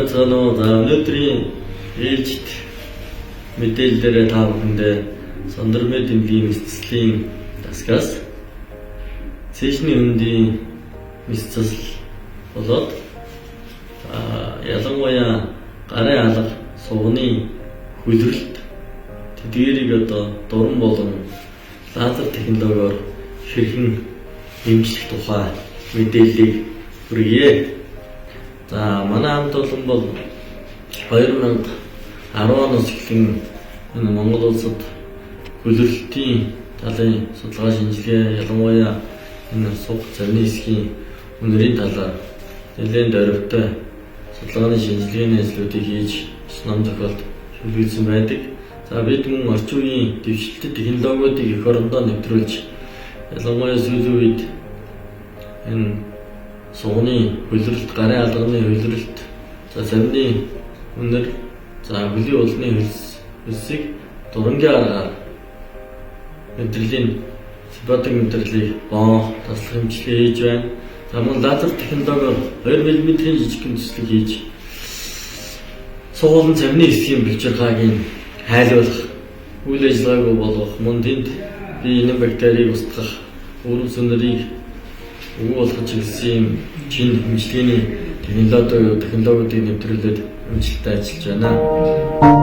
байцгаана уу. За өнөөдрийн ээлжид мэдээлэлээр та бүхэндээ Сондрмед эмнэлгийн мэдцэлийн дасгаас цэжний хөндийн мэдцэл болоод ялангуяа гарын алга сугны хүлрэлт тэдгээрийг одоо дуран болон лазер технологиор хэрхэн эмчлэх тухай мэдээллийг хүргье. За манай хамт олон бол 2010 оноос эхлэн энэ Монгол улсад хүлрэлтийн талын судалгаа шинжилгээ ялангуяа энэ сух зарны хэсгийн үнэрийн талаар нэлээд дөрвтэй судалгааны шинжилгээний ажлуудыг хийж ном зохиолт хэрэгжүүлсэн байдаг. За бид мөн орчин үеийн дэвшилтэт технологиудыг эх орондоо нэвтрүүлж ялангуяа сүүлийн үед энэ сугны хүлрэлт, гарын алганы хүлрэлт, за зарны үнэр, за хөлийн улны хөлсийг дурангийн аргаар мэдрэлийн сипатик мэдрэлийг боо таслах хэмжлэгээ хийж байна. За мөн лазер технологиор 2 мм-ийн жижигхэн төслийг хийж сугуулын цамны хэсгийн бэлчирхааг хайлуулах үйл ажиллагааг болгох, мөн тэнд бие энэм бактерийг устгах, өрөв сүнэрийг өгөө болгох чиглэсэн чин хэмжлэгээний технологиудыг нэвтрүүлээд амжилттай ажиллаж байна.